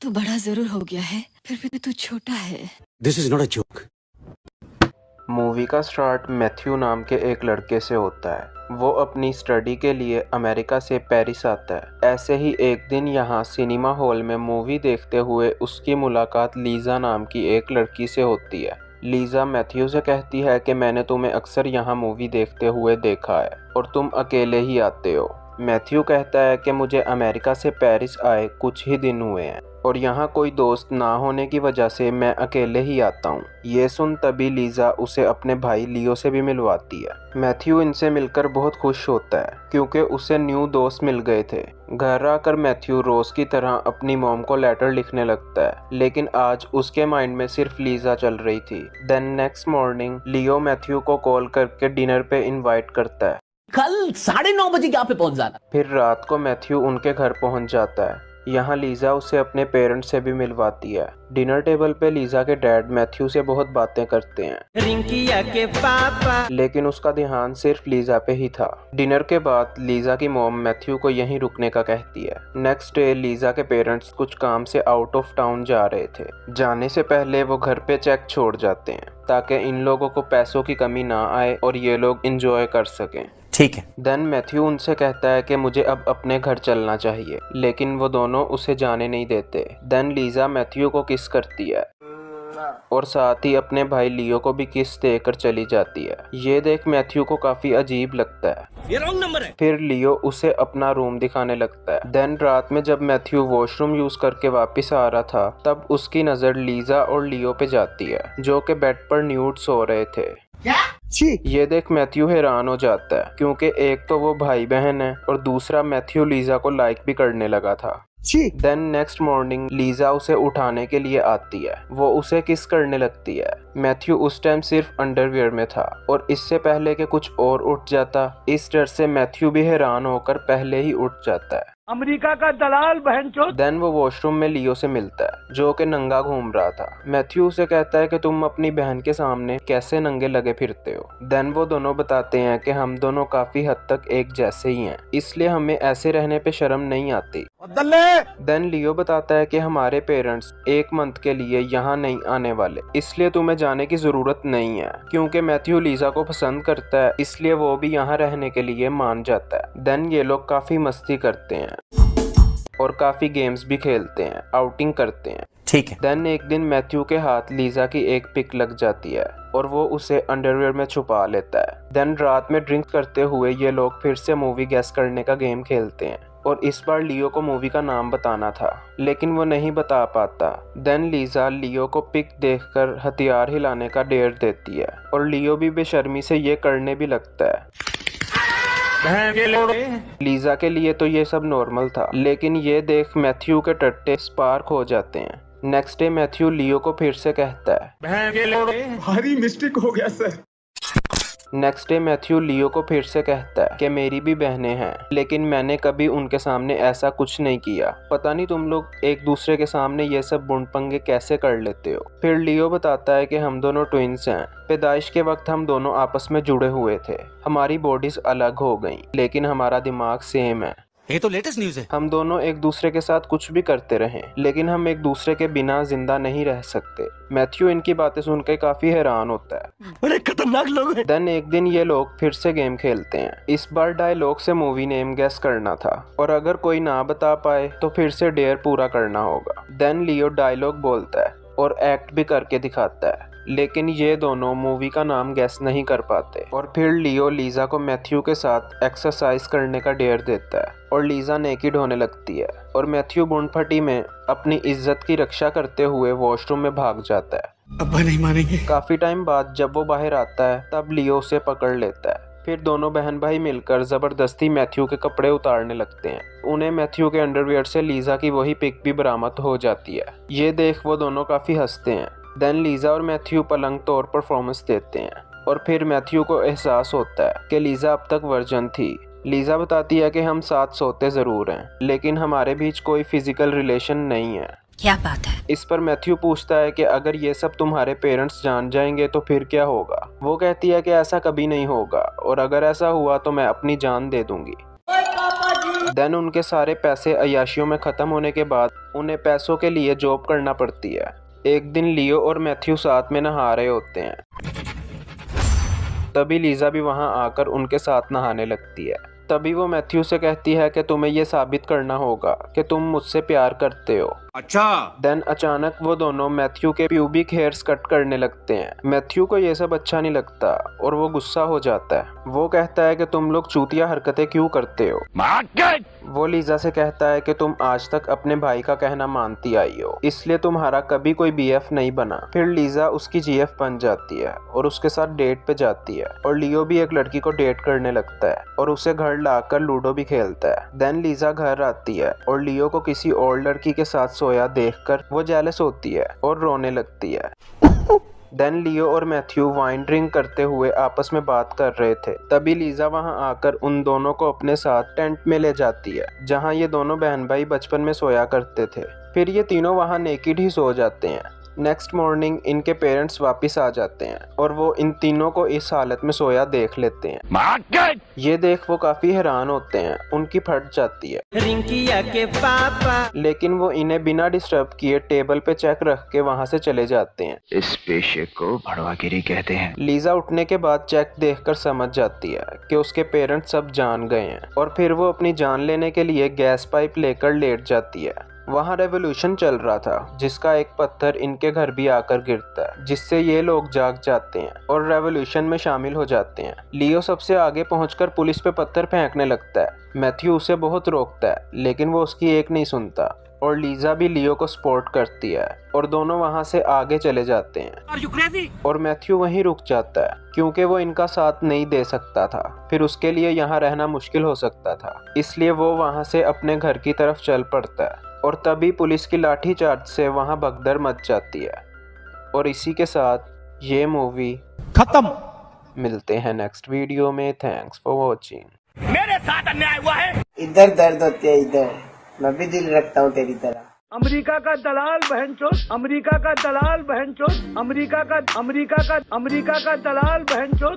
तू बड़ा जरूर हो गया है, फिर भी तू छोटा है। This is not a joke. Movie का स्टार्ट मैथ्यू नाम के एक लड़के से होता है। वो अपनी स्टडी के लिए अमेरिका से पेरिस आता है। ऐसे ही एक दिन यहाँ सिनेमा हॉल में मूवी देखते हुए उसकी मुलाकात लीज़ा नाम की एक लड़की से होती है। लीज़ा मैथ्यू से कहती है कि मैंने तुम्हें अक्सर यहाँ मूवी देखते हुए देखा है और तुम अकेले ही आते हो। मैथ्यू कहता है कि मुझे अमेरिका से पेरिस आए कुछ ही दिन हुए हैं और यहाँ कोई दोस्त ना होने की वजह से मैं अकेले ही आता हूँ। ये सुन तभी लीज़ा उसे अपने भाई लियो से भी मिलवाती है। मैथ्यू इनसे मिलकर बहुत खुश होता है क्योंकि उसे न्यू दोस्त मिल गए थे। घर आकर मैथ्यू रोज़ की तरह अपनी मॉम को लेटर लिखने लगता है, लेकिन आज उसके माइंड में सिर्फ लीज़ा चल रही थी। देन नेक्स्ट मॉर्निंग लियो मैथ्यू को कॉल करके डिनर पे इन्वाइट करता है। कल 9:30 बजे यहाँ पे पहुंच जाना। फिर रात को मैथ्यू उनके घर पहुंच जाता है। यहाँ लीज़ा उसे अपने पेरेंट्स से भी मिलवाती है। डिनर टेबल पे लीज़ा के डैड मैथ्यू से बहुत बातें करते हैं, रिंकिया के पापा, लेकिन उसका ध्यान सिर्फ लीज़ा पे ही था। डिनर के बाद लीज़ा की मॉम मैथ्यू को यहीं रुकने का कहती है। नेक्स्ट डे लीज़ा के पेरेंट्स कुछ काम से आउट ऑफ टाउन जा रहे थे। जाने से पहले वो घर पे चेक छोड़ जाते हैं ताकि इन लोगों को पैसों की कमी ना आए और ये लोग इंजॉय कर सकें। ठीक है। देन मैथ्यू उनसे कहता है कि मुझे अब अपने घर चलना चाहिए, लेकिन वो दोनों उसे जाने नहीं देते। देन लीज़ा मैथ्यू को किस करती है और साथ ही अपने भाई लियो को भी किस देकर चली जाती है। ये देख मैथ्यू को काफी अजीब लगता है। ये रॉन्ग नंबर है। फिर लियो उसे अपना रूम दिखाने लगता है। देन रात में जब मैथ्यू वॉशरूम यूज करके वापस आ रहा था तब उसकी नजर लीज़ा और लियो पे जाती है जो कि बेड पर न्यूड सो रहे थे। ये देख मैथ्यू हैरान हो जाता है क्योंकि एक तो वो भाई बहन है और दूसरा मैथ्यू लीज़ा को लाइक भी करने लगा था। देन नेक्स्ट मॉर्निंग लीज़ा उसे उठाने के लिए आती है। वो उसे किस करने लगती है। मैथ्यू उस टाइम सिर्फ अंडरवियर में था और इससे पहले कि कुछ और उठ जाता, इस डर से मैथ्यू भी हैरान होकर पहले ही उठ जाता है। अमेरिका का दलाल बहनचोद। देन वो वॉशरूम में लियो से मिलता है जो कि नंगा घूम रहा था। मैथ्यू उसे कहता है कि तुम अपनी बहन के सामने कैसे नंगे लगे फिरते हो। देन वो दोनों बताते हैं कि हम दोनों काफी हद तक एक जैसे ही हैं, इसलिए हमें ऐसे रहने पे शर्म नहीं आती। देन लियो बताता है कि हमारे पेरेंट्स 1 मंथ के लिए यहाँ नहीं आने वाले, इसलिए तुम्हें जाने की जरूरत नहीं है। क्योंकि मैथ्यू लीज़ा को पसंद करता है इसलिए वो भी यहाँ रहने के लिए मान जाता है। देन ये लोग काफी मस्ती करते हैं और काफी गेम्स भी खेलते हैं, आउटिंग करते हैं। ठीक है। देन एक दिन मैथ्यू के हाथ लीज़ा की एक पिक लग जाती है और वो उसे अंडरवियर में छुपा लेता है। देन रात में ड्रिंक करते हुए ये लोग फिर से मूवी गैस करने का गेम खेलते हैं और इस बार लियो को मूवी का नाम बताना था, लेकिन वो नहीं बता पाता। देन लीज़ा लियो को पिक देखकर हथियार हिलाने का डेयर देती है और लियो भी बेशर्मी से ये करने भी लगता है। लीज़ा के लिए तो ये सब नॉर्मल था, लेकिन ये देख मैथ्यू के टट्टे स्पार्क हो जाते हैं। नेक्स्ट डे मैथ्यू लियो को फिर से कहता है, भारी मिस्टेक हो गया सर। नेक्स्ट डे मैथ्यू लियो को फिर से कहता है कि मेरी भी बहनें हैं, लेकिन मैंने कभी उनके सामने ऐसा कुछ नहीं किया। पता नहीं तुम लोग एक दूसरे के सामने ये सब बुंड पंगे कैसे कर लेते हो। फिर लियो बताता है कि हम दोनों ट्विंस हैं। पैदाइश के वक्त हम दोनों आपस में जुड़े हुए थे। हमारी बॉडीज अलग हो गई लेकिन हमारा दिमाग सेम है। ये तो लेटेस्ट न्यूज़ है। हम दोनों एक दूसरे के साथ कुछ भी करते रहे, लेकिन हम एक दूसरे के बिना जिंदा नहीं रह सकते। मैथ्यू इनकी बातें सुनकर काफी हैरान होता है। बड़े खतरनाक लोग हैं। देन एक दिन ये लोग फिर से गेम खेलते हैं। इस बार डायलॉग से मूवी नेम गेस करना था और अगर कोई ना बता पाए तो फिर से डेयर पूरा करना होगा। देन लियो डायलॉग बोलता है और एक्ट भी करके दिखाता है, लेकिन ये दोनों मूवी का नाम गैस नहीं कर पाते। और फिर लियो लीज़ा को मैथ्यू के साथ एक्सरसाइज करने का डेयर देता है और लीज़ा नेकिड होने लगती है और मैथ्यू बूंद फटी में अपनी इज्जत की रक्षा करते हुए वॉशरूम में भाग जाता है। अब्बा नहीं मानेंगे। काफी टाइम बाद जब वो बाहर आता है तब लियो उसे पकड़ लेता है। फिर दोनों बहन भाई मिलकर जबरदस्ती मैथ्यू के कपड़े उतारने लगते हैं। उन्हें मैथ्यू के अंडरवियर से लीज़ा की वही पिक भी बरामद हो जाती है। ये देख वो दोनों काफी हंसते हैं। देन लीज़ा और मैथ्यू पलंग तौर परफॉर्मेंस देते हैं और फिर मैथ्यू को एहसास होता है कि लीज़ा अब तक वर्जन थी। लीज़ा बताती है कि हम साथ सोते ज़रूर हैं, लेकिन हमारे बीच कोई फिजिकल रिलेशन नहीं है। क्या बात है। इस पर मैथ्यू पूछता है कि अगर ये सब तुम्हारे पेरेंट्स जान जाएंगे तो फिर क्या होगा। वो कहती है कि ऐसा कभी नहीं होगा और अगर ऐसा हुआ तो मैं अपनी जान दे दूंगी। देन उनके सारे पैसे अय्याशियों में ख़त्म होने के बाद उन्हें पैसों के लिए जॉब करना पड़ती है। एक दिन लियो और मैथ्यू साथ में नहा रहे होते हैं, तभी लीजा भी वहां आकर उनके साथ नहाने लगती है। तभी वो मैथ्यू से कहती है कि तुम्हें ये साबित करना होगा कि तुम मुझसे प्यार करते हो। अच्छा। देन अचानक वो दोनों मैथ्यू के प्यूबिक हेयर्स कट करने लगते हैं। मैथ्यू को ये सब अच्छा नहीं लगता और वो गुस्सा हो जाता है। वो कहता है कि तुम लोग चूतिया हरकतें क्यों करते हो। वो लीजा से कहता है कि तुम आज तक अपने भाई का कहना मानती आई हो, इसलिए तुम्हारा कभी कोई बीएफ नहीं बना। फिर लीजा उसकी जीएफ बन जाती है और उसके साथ डेट पे जाती है और लियो भी एक लड़की को डेट करने लगता है और उसे घर लाकर लूडो भी खेलता है। देन लीजा घर आती है और लियो को किसी और लड़की के साथ सोया देखकर वो जेलस होती है और रोने लगती है। देन लियो और मैथ्यू वाइन ड्रिंक करते हुए आपस में बात कर रहे थे। तभी लीजा वहां आकर उन दोनों को अपने साथ टेंट में ले जाती है जहां ये दोनों बहन भाई बचपन में सोया करते थे। फिर ये तीनों वहां नेकिड ही सो जाते हैं। नेक्स्ट मॉर्निंग इनके पेरेंट्स वापस आ जाते हैं और वो इन तीनों को इस हालत में सोया देख लेते हैं। ये देख वो काफी हैरान होते हैं, उनकी फट जाती है। रिंकिया के पापा। लेकिन वो इन्हें बिना डिस्टर्ब किए टेबल पे चेक रख के वहां से चले जाते हैं। इस पेशे को भड़वागिरी कहते हैं। लीजा उठने के बाद चेक देखकर समझ जाती है कि उसके पेरेंट्स सब जान गए हैं और फिर वो अपनी जान लेने के लिए गैस पाइप लेकर लेट जाती है। वहाँ रेवोल्यूशन चल रहा था जिसका एक पत्थर इनके घर भी आकर गिरता है, जिससे ये लोग जाग जाते हैं और रेवोल्यूशन में शामिल हो जाते हैं। लियो सबसे आगे पहुंचकर पुलिस पे पत्थर फेंकने लगता है। मैथ्यू उसे बहुत रोकता है लेकिन वो उसकी एक नहीं सुनता और लीजा भी लियो को सपोर्ट करती है और दोनों वहां से आगे चले जाते हैं। और मैथ्यू वहीं रुक जाता है क्योंकि वो इनका साथ नहीं दे सकता था, फिर उसके लिए यहाँ रहना मुश्किल हो सकता था, इसलिए वो वहां से अपने घर की तरफ चल पड़ता है। और तभी पुलिस की लाठी चार्ज से वहां भगदड़ मच जाती है। और इसी के साथ ये मूवी खत्म। मिलते हैं नेक्स्ट वीडियो में। Thanks for watching. मेरे साथ अन्याय हुआ है। इधर दर्द होते है, इधर मैं भी दिल रखता हूँ तेरी तरह। अमेरिका का दलाल बहनचोद, अमेरिका का दलाल बहनचोद, अमेरिका का दलाल बहनचोद।